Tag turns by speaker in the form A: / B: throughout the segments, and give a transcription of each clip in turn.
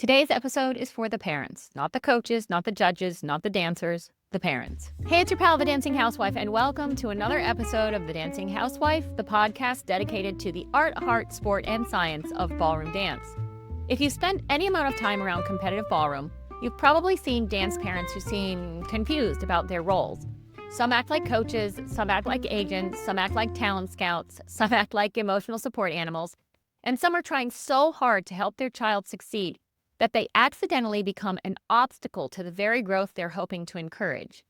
A: Today's episode is for the parents, not the coaches, not the judges, not the dancers, the parents. Hey, it's your pal, the Dancing Housewife, and welcome to another episode of the Dancing Housewife, the podcast dedicated to the art, heart, sport, and science of ballroom dance. If you've spent any amount of time around competitive ballroom, you've probably seen dance parents who seem confused about their roles. Some act like coaches, some act like agents, some act like talent scouts, some act like emotional support animals, and some are trying so hard to help their child succeed that they accidentally become an obstacle to the very growth they're hoping to encourage.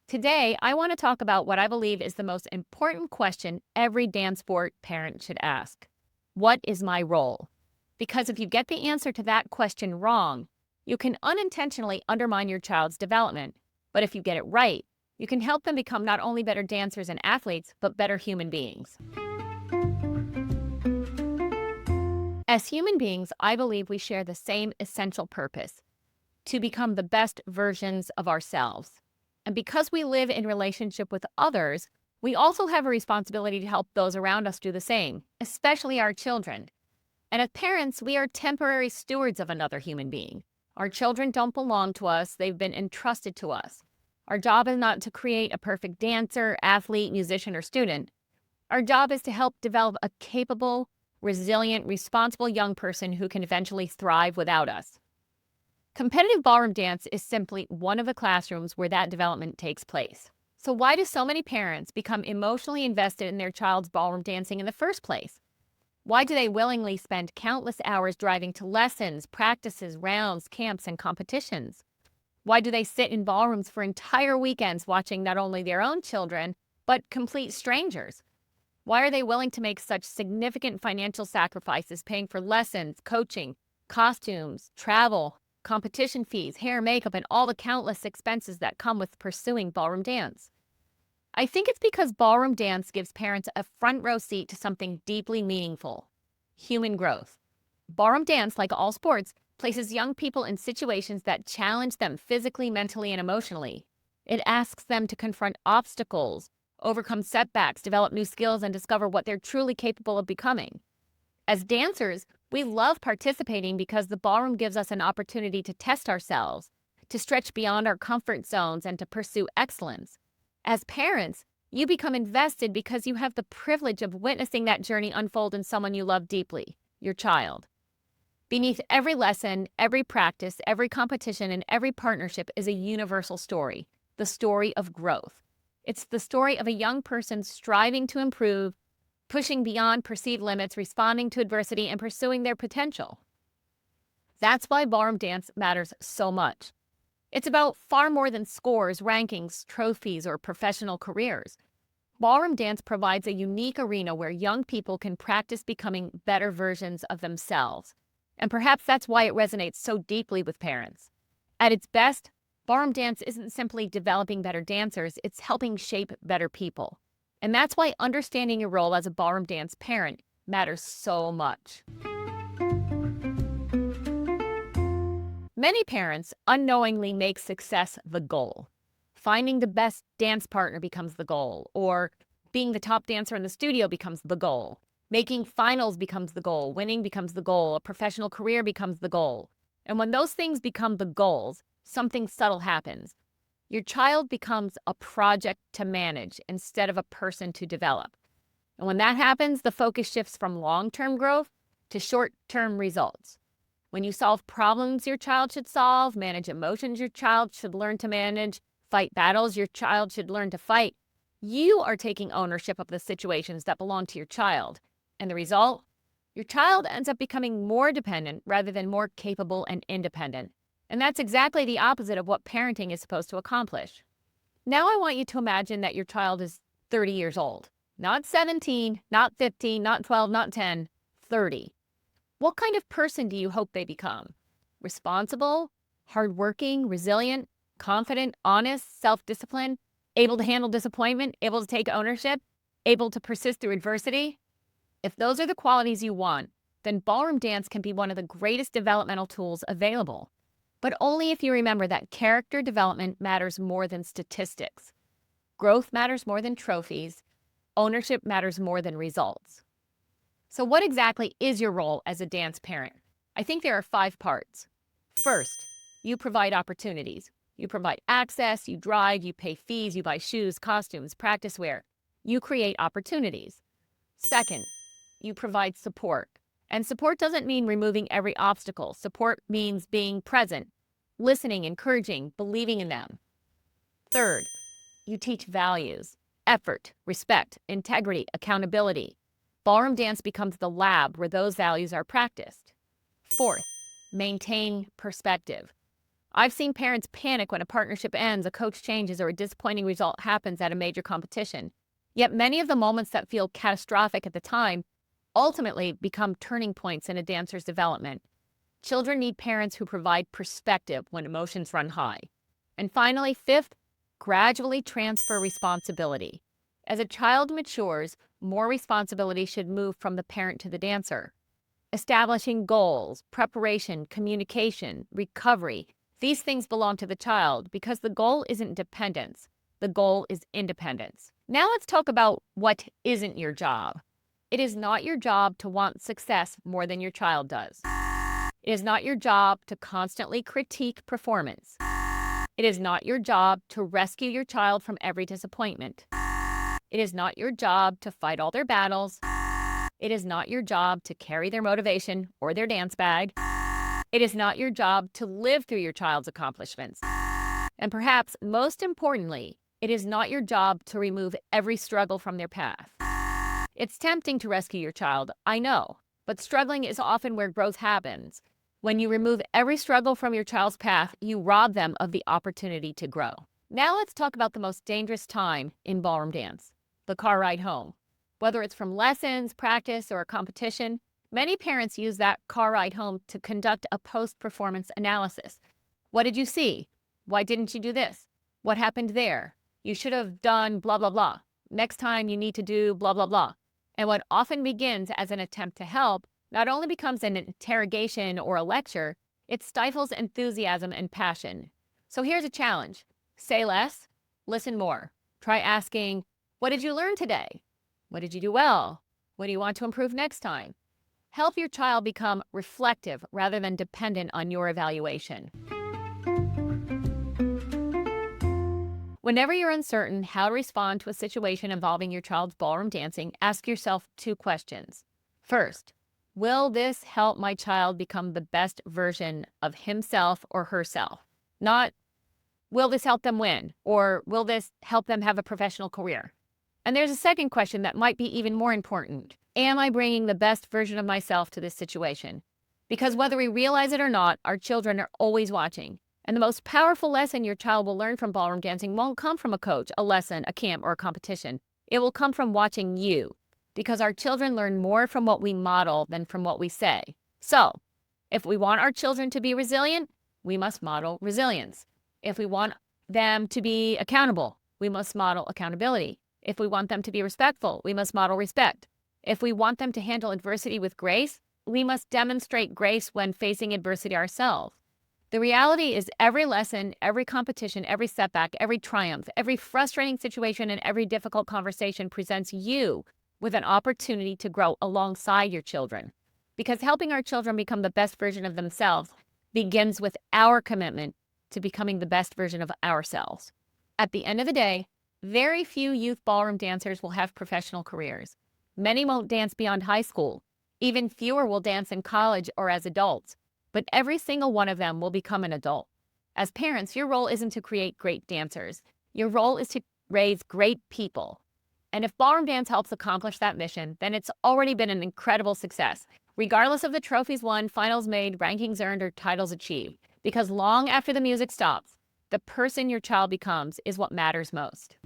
A: Today, I want to talk about what I believe is the most important question every dance sport parent should ask. What is my role? Because if you get the answer to that question wrong, you can unintentionally undermine your child's development. But if you get it right, you can help them become not only better dancers and athletes, but better human beings. As human beings, I believe we share the same essential purpose: to become the best versions of ourselves. And because we live in relationship with others, we also have a responsibility to help those around us do the same, especially our children. And as parents, we are temporary stewards of another human being. Our children don't belong to us, they've been entrusted to us. Our job is not to create a perfect dancer, athlete, musician, or student. Our job is to help develop a capable, resilient, responsible young person who can eventually thrive without us. Competitive ballroom dance is simply one of the classrooms where that development takes place. So why do so many parents become emotionally invested in their child's ballroom dancing in the first place? Why do they willingly spend countless hours driving to lessons, practices, rounds, camps, and competitions? Why do they sit in ballrooms for entire weekends watching not only their own children, but complete strangers? Why are they willing to make such significant financial sacrifices, paying for lessons, coaching, costumes, travel, competition fees, hair, makeup, and all the countless expenses that come with pursuing ballroom dance? I think it's because ballroom dance gives parents a front row seat to something deeply meaningful: human growth. Ballroom dance, like all sports, places young people in situations that challenge them physically, mentally, and emotionally. It asks them to confront obstacles, overcome setbacks, develop new skills, and discover what they're truly capable of becoming. As dancers, we love participating because the ballroom gives us an opportunity to test ourselves, to stretch beyond our comfort zones, and to pursue excellence. As parents, you become invested because you have the privilege of witnessing that journey unfold in someone you love deeply, your child. Beneath every lesson, every practice, every competition, and every partnership is a universal story, the story of growth. It's the story of a young person striving to improve, pushing beyond perceived limits, responding to adversity, and pursuing their potential. That's why ballroom dance matters so much. It's about far more than scores, rankings, trophies, or professional careers. Ballroom dance provides a unique arena where young people can practice becoming better versions of themselves. And perhaps that's why it resonates so deeply with parents. At its best, ballroom dance isn't simply developing better dancers, it's helping shape better people. And that's why understanding your role as a ballroom dance parent matters so much. Many parents unknowingly make success the goal. Finding the best dance partner becomes the goal, or being the top dancer in the studio becomes the goal. Making finals becomes the goal, winning becomes the goal, a professional career becomes the goal. And when those things become the goals, something subtle happens. Your child becomes a project to manage instead of a person to develop. And when that happens, the focus shifts from long-term growth to short-term results. When you solve problems your child should solve, manage emotions your child should learn to manage, fight battles your child should learn to fight, you are taking ownership of the situations that belong to your child. And the result? Your child ends up becoming more dependent rather than more capable and independent. And that's exactly the opposite of what parenting is supposed to accomplish. Now I want you to imagine that your child is 30 years old. Not 17, not 15, not 12, not 10, 30. What kind of person do you hope they become? Responsible, hardworking, resilient, confident, honest, self-disciplined, able to handle disappointment, able to take ownership, able to persist through adversity? If those are the qualities you want, then ballroom dance can be one of the greatest developmental tools available. But only if you remember that character development matters more than statistics. Growth matters more than trophies. Ownership matters more than results. So what exactly is your role as a dance parent? I think there are 5 parts. First, you provide opportunities. You provide access, you drive, you pay fees, you buy shoes, costumes, practice wear. You create opportunities. Second, you provide support. And support doesn't mean removing every obstacle. Support means being present, listening, encouraging, believing in them. Third, you teach values, effort, respect, integrity, accountability. Ballroom dance becomes the lab where those values are practiced. Fourth, maintain perspective. I've seen parents panic when a partnership ends, a coach changes, or a disappointing result happens at a major competition. Yet many of the moments that feel catastrophic at the time ultimately become turning points in a dancer's development. Children need parents who provide perspective when emotions run high. And finally, fifth, gradually transfer responsibility. As a child matures, more responsibility should move from the parent to the dancer. Establishing goals, preparation, communication, recovery, these things belong to the child because the goal isn't dependence. The goal is independence. Now let's talk about what isn't your job. It is not your job to want success more than your child does. It is not your job to constantly critique performance. It is not your job to rescue your child from every disappointment. It is not your job to fight all their battles. It is not your job to carry their motivation or their dance bag. It is not your job to live through your child's accomplishments. And perhaps most importantly, it is not your job to remove every struggle from their path. It's tempting to rescue your child, I know, but struggling is often where growth happens. When you remove every struggle from your child's path, you rob them of the opportunity to grow. Now let's talk about the most dangerous time in ballroom dance, the car ride home. Whether it's from lessons, practice, or a competition, many parents use that car ride home to conduct a post-performance analysis. What did you see? Why didn't you do this? What happened there? You should have done blah, blah, blah. Next time you need to do blah, blah, blah. And what often begins as an attempt to help not only becomes an interrogation or a lecture, it stifles enthusiasm and passion. So here's a challenge. Say less, listen more. Try asking, what did you learn today? What did you do well? What do you want to improve next time? Help your child become reflective rather than dependent on your evaluation. Whenever you're uncertain how to respond to a situation involving your child's ballroom dancing, ask yourself 2 questions. First, will this help my child become the best version of himself or herself? Not, will this help them win? Or will this help them have a professional career? And there's a second question that might be even more important. Am I bringing the best version of myself to this situation? Because whether we realize it or not, our children are always watching. And the most powerful lesson your child will learn from ballroom dancing won't come from a coach, a lesson, a camp, or a competition. It will come from watching you, because our children learn more from what we model than from what we say. So, if we want our children to be resilient, we must model resilience. If we want them to be accountable, we must model accountability. If we want them to be respectful, we must model respect. If we want them to handle adversity with grace, we must demonstrate grace when facing adversity ourselves. The reality is every lesson, every competition, every setback, every triumph, every frustrating situation, and every difficult conversation presents you with an opportunity to grow alongside your children. Because helping our children become the best version of themselves begins with our commitment to becoming the best version of ourselves. At the end of the day, very few youth ballroom dancers will have professional careers. Many won't dance beyond high school. Even fewer will dance in college or as adults. But every single one of them will become an adult. As parents, your role isn't to create great dancers. Your role is to raise great people. And if ballroom dance helps accomplish that mission, then it's already been an incredible success, regardless of the trophies won, finals made, rankings earned, or titles achieved. Because long after the music stops, the person your child becomes is what matters most.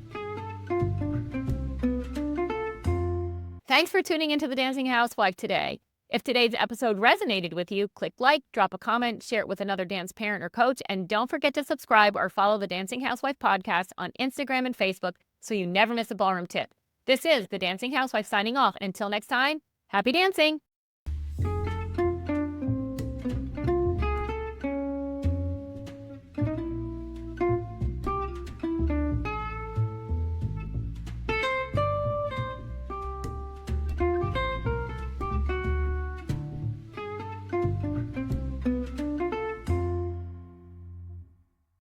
A: Thanks for tuning into the Dancing Housewife today. If today's episode resonated with you, click like, drop a comment, share it with another dance parent or coach, and don't forget to subscribe or follow the Dancing Housewife Podcast on Instagram and Facebook so you never miss a ballroom tip. This is the Dancing Housewife signing off. Until next time, happy dancing!